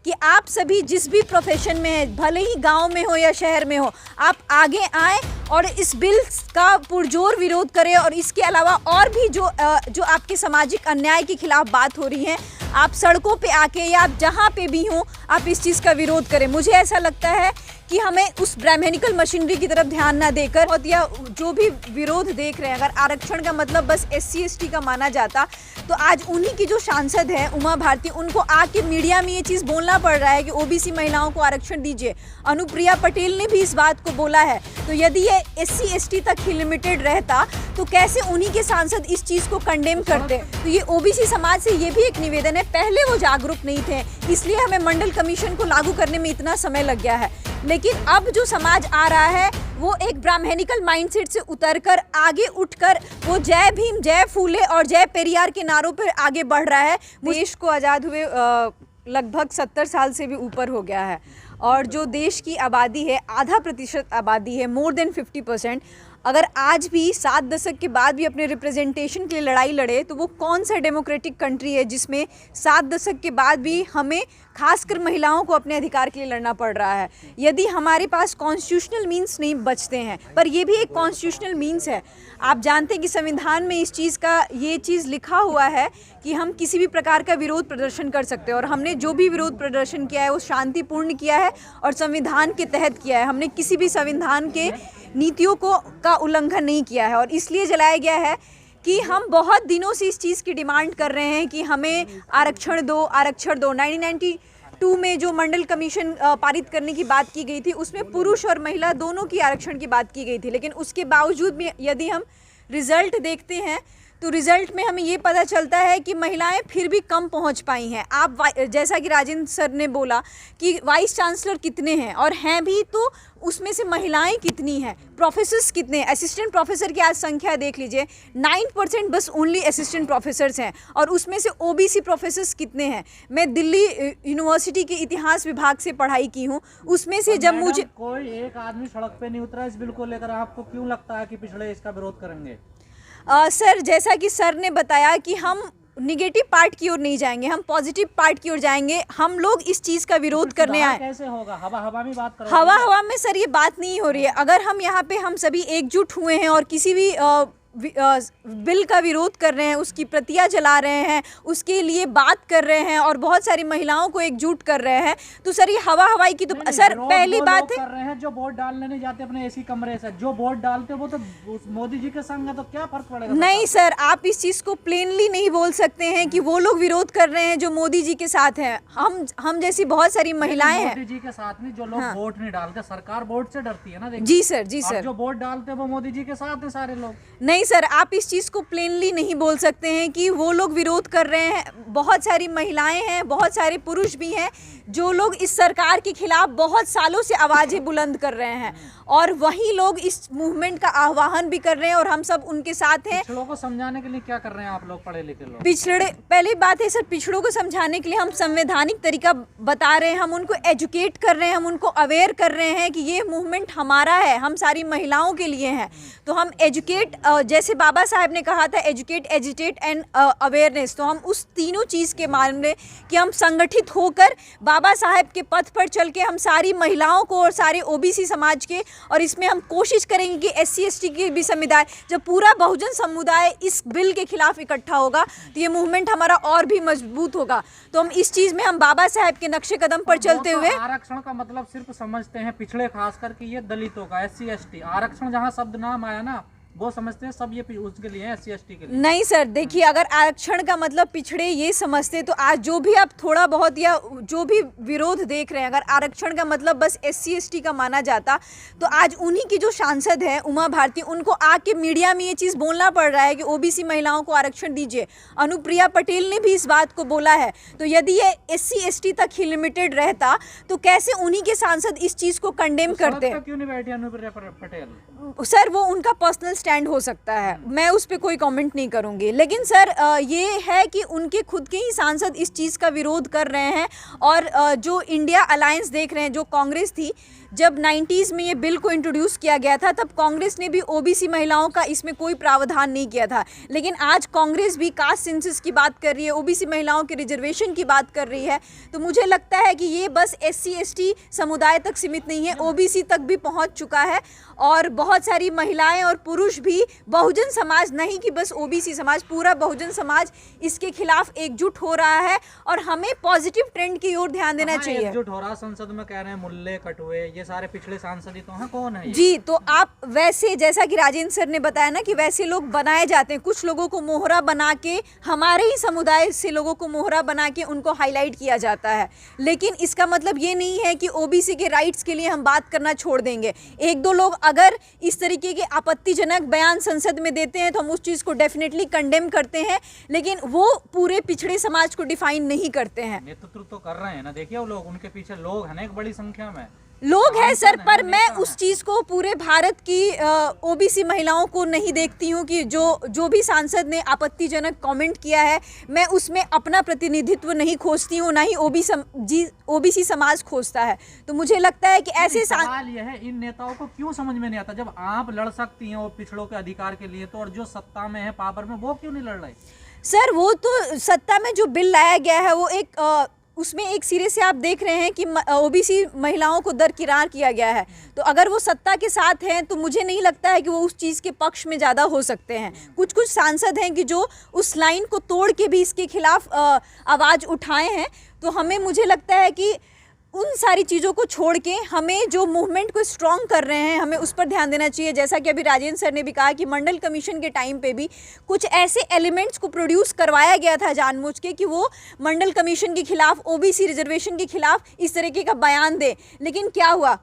कि आप सभी जिस भी प्रोफेशन में हैं, भले ही गांव में हो या शहर में हो, आप आगे आएँ और इस बिल का पुरजोर विरोध करें। और इसके अलावा और भी जो आपके सामाजिक अन्याय के खिलाफ बात हो रही है, आप सड़कों पे आके या आप जहाँ पे भी हों, आप इस चीज़ का विरोध करें। मुझे ऐसा लगता है कि हमें उस ब्राह्मणिकल मशीनरी की तरफ ध्यान ना देकर, और या जो भी विरोध देख रहे हैं, अगर आरक्षण का मतलब बस SC ST का माना जाता तो आज उन्हीं की जो सांसद है उमा भारती, उनको आके मीडिया में ये चीज़ बोलना पड़ रहा है कि OBC महिलाओं को आरक्षण दीजिए। अनुप्रिया पटेल ने भी इस बात को बोला है। तो यदि ये SC ST तक ही लिमिटेड रहता तो कैसे उन्हीं के सांसद इस चीज़ को कंडेम करते। तो ये OBC समाज से ये भी एक निवेदन है, पहले वो जागरूक नहीं थे, इसलिए हमें मंडल कमीशन को लागू करने में इतना समय लग गया है। लेकिन अब जो समाज आ रहा है वो एक ब्राह्मणिकल माइंडसेट से उतरकर आगे उठकर वो जय भीम, जय फूले और जय पेरियार के नारों पर आगे बढ़ रहा है। देश को आज़ाद हुए लगभग 70 साल से भी ऊपर हो गया है, और जो देश की आबादी है, आधा प्रतिशत आबादी है, मोर देन 50%, अगर आज भी 7 दशक के बाद भी अपने रिप्रेजेंटेशन के लिए लड़ाई लड़े तो वो कौन सा डेमोक्रेटिक कंट्री है जिसमें 7 दशक के बाद भी हमें खासकर महिलाओं को अपने अधिकार के लिए लड़ना पड़ रहा है। यदि हमारे पास कॉन्स्टिट्यूशनल मीन्स नहीं बचते हैं, पर ये भी एक कॉन्स्टिट्यूशनल मीन्स है। आप जानते हैं कि संविधान में इस चीज़ का ये चीज़ लिखा हुआ है कि हम किसी भी प्रकार का विरोध प्रदर्शन कर सकते हैं, और हमने जो भी विरोध प्रदर्शन किया है वो शांतिपूर्ण किया है और संविधान के तहत किया है। हमने किसी भी संविधान के नीतियों का उल्लंघन नहीं किया है, और इसलिए जलाया गया है कि हम बहुत दिनों से इस चीज़ की डिमांड कर रहे हैं कि हमें आरक्षण दो, आरक्षण दो। 1992 में जो मंडल कमीशन पारित करने की बात की गई थी, उसमें पुरुष और महिला दोनों की आरक्षण की बात की गई थी, लेकिन उसके बावजूद भी यदि हम रिज़ल्ट देखते हैं तो रिज़ल्ट में हमें ये पता चलता है कि महिलाएं फिर भी कम पहुंच पाई हैं। आप जैसा कि राजेंद्र सर ने बोला कि वाइस चांसलर कितने हैं, और हैं भी तो उसमें से महिलाएं कितनी हैं, प्रोफेसर्स कितने हैं। असिस्टेंट प्रोफेसर की आज संख्या देख लीजिए, 9% बस ओनली असिस्टेंट प्रोफेसर्स हैं, और उसमें से OBC प्रोफेसर्स कितने हैं। मैं दिल्ली यूनिवर्सिटी के इतिहास विभाग से पढ़ाई की हूँ, उसमें से जब मुझे कोई एक आदमी सड़क पे नहीं उतरा इस बिल को लेकर, आपको क्यों लगता है कि पिछड़े इसका विरोध करेंगे? सर, जैसा कि सर ने बताया कि हम निगेटिव पार्ट की ओर नहीं जाएंगे, हम पॉजिटिव पार्ट की ओर जाएंगे। हम लोग इस चीज़ का विरोध करने आए। कैसे होगा? हवा में बात करो। हवा में सर ये बात नहीं हो रही है। अगर हम यहाँ पे हम सभी एकजुट हुए हैं और किसी भी बिल का विरोध कर रहे हैं, उसकी प्रतियां जला रहे हैं, उसके लिए बात कर रहे हैं और बहुत सारी महिलाओं को एकजुट कर रहे हैं, तो सर ये हवाई की तो सर पहली बात है कर रहे हैं जो वोट डालने नहीं जाते अपने एसी कमरे से, जो वोट डालते वो तो मोदी जी के संग है, तो क्या फर्क पड़ेगा? नहीं सर, आप इस चीज़ को प्लेनली नहीं बोल सकते हैं कि वो लोग विरोध कर रहे हैं जो मोदी जी के साथ हैं। हम जैसी बहुत सारी महिलाएं हैं मोदी जी के साथ नहीं, जो लोग वोट नहीं डालते। सरकार वोट से डरती है ना। जी सर, जो वोट डालते हैं वो मोदी जी के साथ है सारे लोग। नहीं सर, आप इस चीज़ को प्लेनली नहीं बोल सकते हैं कि वो लोग विरोध कर रहे हैं। बहुत सारी महिलाएं हैं, बहुत सारे पुरुष भी हैं जो लोग इस सरकार के खिलाफ बहुत सालों से आवाज़ें बुलंद कर रहे हैं, और वही लोग इस मूवमेंट का आह्वान भी कर रहे हैं, और हम सब उनके साथ हैं। पिछड़ों को समझाने के लिए क्या कर रहे हैं आप लोग, पढ़े लिखे लोग? पहली बात है सर, पिछड़ों को समझाने के लिए हम संवैधानिक तरीका बता रहे हैं, हम उनको एजुकेट कर रहे हैं, हम उनको अवेयर कर रहे हैं कि ये मूवमेंट हमारा है, हम सारी महिलाओं के लिए हैं। तो हम एजुकेट, जैसे बाबा साहब ने कहा था, एजुकेट, एजिटेट एंड अवेयरनेस, तो हम उस तीनों चीज़ के मामले कि हम संगठित होकर बाबा साहब के पथ पर चल के हम सारी महिलाओं को और सारे OBC समाज के, और इसमें हम कोशिश करेंगे कि SC ST के भी समुदाय, जब पूरा बहुजन समुदाय इस बिल के खिलाफ इकट्ठा होगा तो ये मूवमेंट हमारा और भी मजबूत होगा। तो हम इस चीज़ में हम बाबा साहब के नक्शे कदम पर चलते हुए, आरक्षण का मतलब सिर्फ समझते हैं पिछड़े, खास करके ये दलितों का, SC ST। आरक्षण जहाँ शब्द नाम आया ना, वो समझते हैं सब ये उसके लिए है, SC ST के लिए। नहीं सर, देखिए, अगर आरक्षण का मतलब पिछड़े ये समझते तो आज जो भी आप थोड़ा बहुत या जो भी विरोध देख रहे हैं, अगर आरक्षण का मतलब बस SC ST का माना जाता तो आज उन्हीं की जो सांसद है उमा भारती, उनको आके मीडिया में ये चीज़ बोलना पड़ रहा है कि OBC महिलाओं को आरक्षण दीजिए। अनुप्रिया पटेल ने भी इस बात को बोला है। तो यदि ये SC ST तक ही लिमिटेड रहता तो कैसे उन्हीं के सांसद इस चीज़ को कंडेम करते? क्यों नहीं बैठी अनुप्रिया पटेल? सर वो उनका पर्सनल स्टैंड हो सकता है, मैं उस पर कोई कमेंट नहीं करूंगी, लेकिन सर ये है कि उनके खुद के ही सांसद इस चीज़ का विरोध कर रहे हैं। और जो इंडिया अलायंस देख रहे हैं, जो कांग्रेस थी, जब 90s में ये बिल को इंट्रोड्यूस किया गया था तब कांग्रेस ने भी ओबीसी महिलाओं का इसमें कोई प्रावधान नहीं किया था, लेकिन आज कांग्रेस भी कास्ट सेंसस की बात कर रही है, ओबीसी महिलाओं के रिजर्वेशन की बात कर रही है। तो मुझे लगता है कि ये बस SC/ST समुदाय तक सीमित नहीं है, ओबीसी तक भी पहुंच चुका है। और बहुत सारी महिलाएं और पुरुष भी, बहुजन समाज नहीं कि बस ओबीसी समाज, पूरा बहुजन समाज इसके खिलाफ एकजुट हो रहा है और हमें पॉजिटिव ट्रेंड की ओर ध्यान देना चाहिए। एकजुट हो रहा, संसद में कह रहे हैं मुल्ले कटुए, ये सारे पिछले सांसद ही तो हैं, कौन है ये? जी, तो आप वैसे जैसा कि राजेंद्र सर ने बताया ना कि वैसे लोग बनाए जाते हैं, कुछ लोगों को मोहरा बना के, हमारे ही समुदाय से लोगों को मोहरा बना के उनको हाईलाइट किया जाता है, लेकिन इसका मतलब ये नहीं है कि ओबीसी के राइट्स के लिए हम बात करना छोड़ देंगे। एक दो लोग अगर इस तरीके के आपत्तिजनक बयान संसद में देते हैं तो हम उस चीज़ को डेफिनेटली कंडेम करते हैं, लेकिन वो पूरे पिछड़े समाज को डिफाइन नहीं करते हैं। नेतृत्व तो कर रहे हैं ना, देखिए वो लोग, उनके पीछे लोग हैं एक बड़ी संख्या में लोग हैं सर, पर मैं उस चीज़ को पूरे भारत की ओबीसी महिलाओं को नहीं देखती हूँ कि जो भी सांसद ने आपत्तिजनक कमेंट किया है, मैं उसमें अपना प्रतिनिधित्व नहीं खोजती हूँ, ना ही ओबीसी समाज खोजता है। तो मुझे लगता है कि ऐसे सवाल यह है, इन नेताओं को क्यों समझ में नहीं आता, जब आप लड़ सकती हैं वो पिछड़ों के अधिकार के लिए, तो और जो सत्ता में है, पावर में, वो क्यों नहीं लड़ रहे? सर वो तो सत्ता में जो बिल लाया गया है वो एक उसमें एक सिरे से आप देख रहे हैं कि ओबीसी महिलाओं को दरकिरार किया गया है। तो अगर वो सत्ता के साथ हैं तो मुझे नहीं लगता है कि वो उस चीज़ के पक्ष में ज़्यादा हो सकते हैं। कुछ सांसद हैं कि जो उस लाइन को तोड़ के भी इसके खिलाफ आवाज़ उठाए हैं। तो हमें, मुझे लगता है कि उन सारी चीज़ों को छोड़ के हमें जो मूवमेंट को स्ट्रॉन्ग कर रहे हैं, हमें उस पर ध्यान देना चाहिए। जैसा कि अभी राजेंद्र सर ने भी कहा कि मंडल कमीशन के टाइम पे भी कुछ ऐसे एलिमेंट्स को प्रोड्यूस करवाया गया था जानबूझ के कि वो मंडल कमीशन के खिलाफ, ओबीसी रिजर्वेशन के खिलाफ इस तरीके का बयान दे, लेकिन क्या हुआ,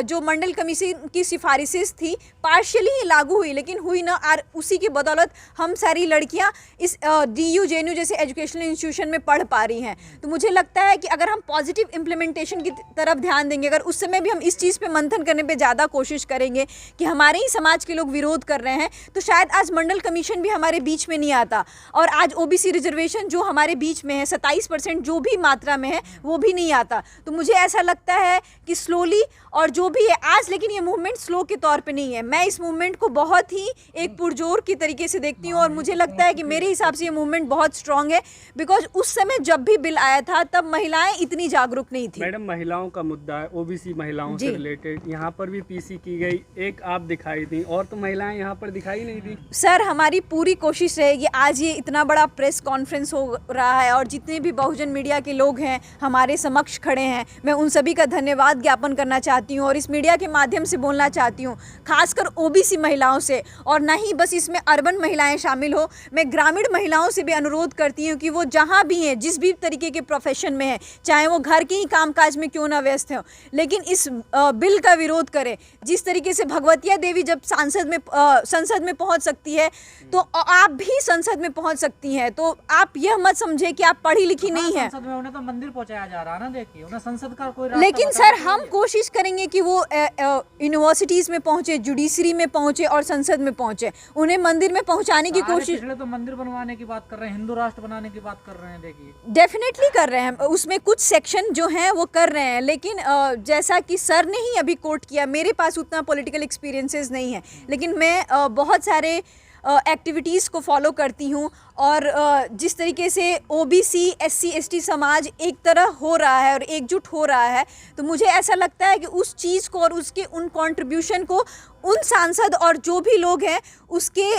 जो मंडल कमीशन की सिफारिशें थी पार्शियली लागू हुई, लेकिन हुई ना, और उसी की बदौलत हम सारी लड़कियाँ इस DU JNU जैसे एजुकेशनल इंस्टीट्यूशन में पढ़ पा रही हैं। तो मुझे लगता है कि अगर हम पॉजिटिव इम्प्लीमेंटेशन की तरफ ध्यान देंगे, अगर उस समय भी हम इस चीज़ पे मंथन करने पे ज़्यादा कोशिश करेंगे कि हमारे ही समाज के लोग विरोध कर रहे हैं, तो शायद आज मंडल कमीशन भी हमारे बीच में नहीं आता, और आज ओबीसी रिजर्वेशन जो हमारे बीच में है 27% जो भी मात्रा में है वो भी नहीं आता। तो मुझे ऐसा लगता है कि स्लोली, और जो भी है आज, लेकिन ये मूवमेंट स्लो के तौर पे नहीं है, मैं इस मूवमेंट को बहुत ही एक पुरजोर की तरीके से देखती हूँ, और मुझे लगता है कि मेरे हिसाब से ये मूवमेंट बहुत स्ट्रांग है, बिकॉज उस समय जब भी बिल आया था तब महिलाएं इतनी जागरूक नहीं थी। मैडम, महिलाओं का मुद्दा है, ओबीसी महिलाओं से रिलेटेड, यहाँ पर भी पीसी की गई, एक आप दिखाई दी, और तो महिलाएं यहाँ पर दिखाई नहीं दी। सर हमारी पूरी कोशिश रहेगी, आज ये इतना बड़ा प्रेस कॉन्फ्रेंस हो रहा है और जितने भी बहुजन मीडिया के लोग हैं हमारे समक्ष खड़े हैं, मैं उन सभी का धन्यवाद ज्ञापन करना चाहती हूँ और इस मीडिया के माध्यम से बोलना चाहती हूँ, खासकर ओबीसी महिलाओं से, और ना ही बस इसमें अर्बन महिलाएं शामिल हो, मैं ग्रामीण महिलाओं से भी अनुरोध करती हूँ कि वो जहाँ भी हैं, जिस भी तरीके के प्रोफेशन में है, चाहे वो घर के ही कामकाज में क्यों ना व्यस्त हो, लेकिन इस बिल का विरोध करें। जिस तरीके से भगवतिया देवी जब संसद में पहुंच सकती है, तो आप भी संसद में पहुंच सकती हैं। तो आप यह मत समझे कि आप पढ़ी लिखी नहीं है। संसद में उन्हें तो मंदिर पहुंचाया जा रहा है ना, देखिए उन्हें संसद का कोई लेकिन सर हम कोशिश करेंगे कि वो यूनिवर्सिटीज में पहुंचे, जुडिशरी में पहुंचे और संसद में पहुंचे, उन्हें मंदिर में पहुंचाने की कोशिश। पिछले तो मंदिर बनवाने की बात कर रहे हैं, हिंदू राष्ट्र बनाने की बात कर रहे हैं, देखिए डेफिनेटली कर रहे हैं, उसमें कुछ सेक्शन जो हैं वो कर रहे हैं, लेकिन जैसा कि सर ने ही अभी कोट किया, मेरे पास उतना पॉलिटिकल एक्सपीरियंसेस नहीं है, लेकिन मैं बहुत सारे एक्टिविटीज़ को फॉलो करती हूँ, और जिस तरीके से ओबीसी SC ST समाज एक तरह हो रहा है और एकजुट हो रहा है, तो मुझे ऐसा लगता है कि उस चीज़ को और उसके उन कंट्रीब्यूशन को उन सांसद और जो भी लोग हैं उसके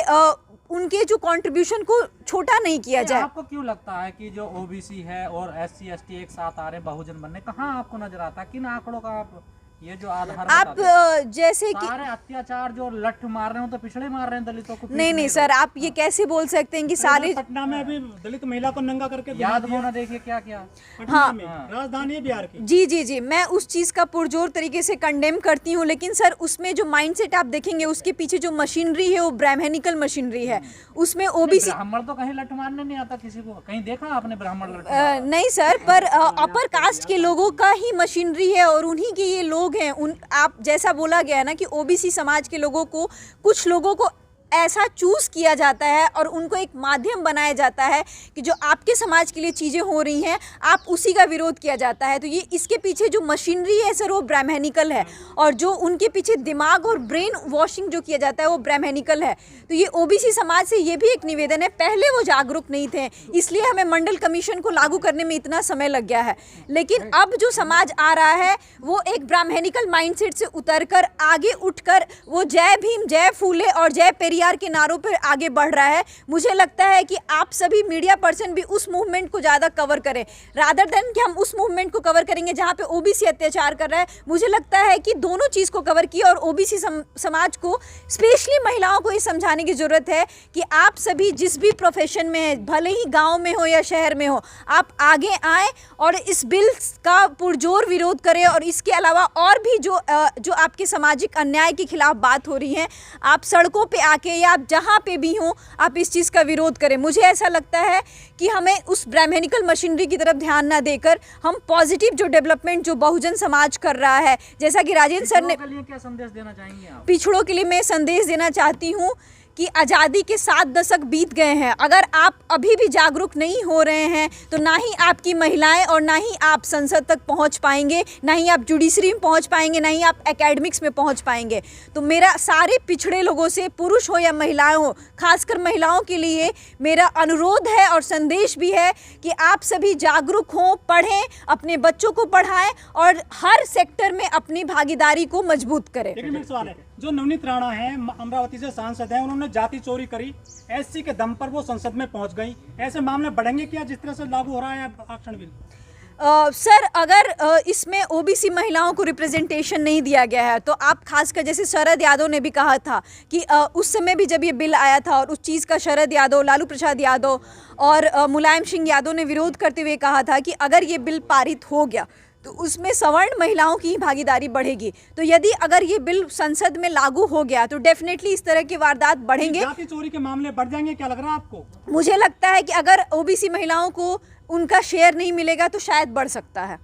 उनके जो कंट्रीब्यूशन को छोटा नहीं किया जाए। आपको क्यों लगता है कि जो ओबीसी है और SC ST एक साथ आ रहे हैं बहुजन बनने, कहाँ आपको नजर आता है, किन आंकड़ों का आप ये जो आधार आप जैसे कि सारे अत्याचार जो लठ मार रहे हो तो पिछड़े मार रहे हैं दलितों को? नहीं सर, आप ये कैसे बोल सकते हैं कि सारे पटना में अभी दलित महिला को नंगा करके याद होना, देखिए क्या क्या हाँ राजधानी बिहार की। जी मैं उस चीज़ का पुरजोर तरीके से कंडेम करती हूँ, लेकिन सर उसमें जो माइंडसेट आप देखेंगे उसके पीछे जो मशीनरी है वो ब्राह्मणिकल मशीनरी है, उसमें ओबीसी। ब्राह्मण तो कहीं लठ मारने नहीं आता किसी को, कहीं देखा आपने ब्राह्मण? नहीं सर, पर अपर कास्ट के लोगों का ही मशीनरी है और उन्हीं के ये लोग लोग हैं उन आप जैसा बोला गया है ना कि ओबीसी समाज के लोगों को कुछ लोगों को ऐसा चूज़ किया जाता है और उनको एक माध्यम बनाया जाता है कि जो आपके समाज के लिए चीज़ें हो रही हैं आप उसी का विरोध किया जाता है। तो ये इसके पीछे जो मशीनरी है सर वो ब्राह्मणिकल है और जो उनके पीछे दिमाग और ब्रेन वॉशिंग जो किया जाता है वो ब्राह्मणिकल है। तो ये ओबीसी समाज से ये भी एक निवेदन है, पहले वो जागरूक नहीं थे इसलिए हमें मंडल कमीशन को लागू करने में इतना समय लग गया है, लेकिन अब जो समाज आ रहा है वो एक ब्राह्मणिकल माइंडसेट से उतरकर आगे उठकर वो जय भीम, जय फूले और जय पेरियार के नारों पर आगे बढ़ रहा है। मुझे लगता है कि आप सभी मीडिया पर्सन भी उस मूवमेंट को ज़्यादा कवर करें रादर देन कि हम उस मूवमेंट को कवर करेंगे जहाँ पे ओबीसी अत्याचार कर रहा है। मुझे लगता है कि दोनों चीज़ को कवर किया और ओबीसी समाज को स्पेशली महिलाओं को ये समझाने की ज़रूरत है कि आप सभी जिस भी प्रोफेशन में है, भले ही गाँव में हो या शहर में हो, आप आगे आएँ और इस बिल का पुरजोर विरोध करें। और इसके अलावा और भी जो आपके सामाजिक अन्याय के खिलाफ बात हो रही है, आप सड़कों पे आके या आप जहाँ पे भी हों आप इस चीज़ का विरोध करें। मुझे ऐसा लगता है कि हमें उस ब्राह्मणिकल मशीनरी की तरफ ध्यान ना देकर हम पॉजिटिव जो डेवलपमेंट जो बहुजन समाज कर रहा है, जैसा कि राजेंद्र सर ने, क्या संदेश देना चाहेंगे आप? पिछड़ों के लिए मैं संदेश देना चाहती हूँ कि आज़ादी के 7 दशक बीत गए हैं, अगर आप अभी भी जागरूक नहीं हो रहे हैं तो ना ही आपकी महिलाएं और ना ही आप संसद तक पहुंच पाएंगे, ना ही आप जुडिशरी में पहुंच पाएंगे, ना ही आप एकेडमिक्स में पहुंच पाएंगे। तो मेरा सारे पिछड़े लोगों से, पुरुष हो या महिलाएं हो, खासकर महिलाओं के लिए मेरा अनुरोध है और संदेश भी है कि आप सभी जागरूक हों, पढ़ें, अपने बच्चों को पढ़ाएं और हर सेक्टर में अपनी भागीदारी को मजबूत करें। लेकिन मेरा सवाल है, जो नवनीत राणा हैं अमरावती से सांसद हैं, उन्होंने जाति चोरी करी, एससी के दम पर वो संसद में पहुंच गई, ऐसे मामले बढ़ेंगे क्या जिस तरह से लागू हो रहा है आरक्षण बिल? सर अगर इसमें ओबीसी महिलाओं को रिप्रेजेंटेशन नहीं दिया गया है तो आप खासकर जैसे शरद यादव ने भी कहा था कि उस समय भी जब ये बिल आया था और उस चीज़ का शरद यादव, लालू प्रसाद यादव और मुलायम सिंह यादव ने विरोध करते हुए कहा था कि अगर ये बिल पारित हो गया तो उसमें सवर्ण महिलाओं की भागीदारी बढ़ेगी। तो यदि अगर ये बिल संसद में लागू हो गया तो डेफिनेटली इस तरह की वारदात बढ़ेंगे, जाति चोरी के मामले बढ़ जाएंगे, क्या लग रहा है आपको? मुझे लगता है कि अगर ओबीसी महिलाओं को उनका शेयर नहीं मिलेगा तो शायद बढ़ सकता है।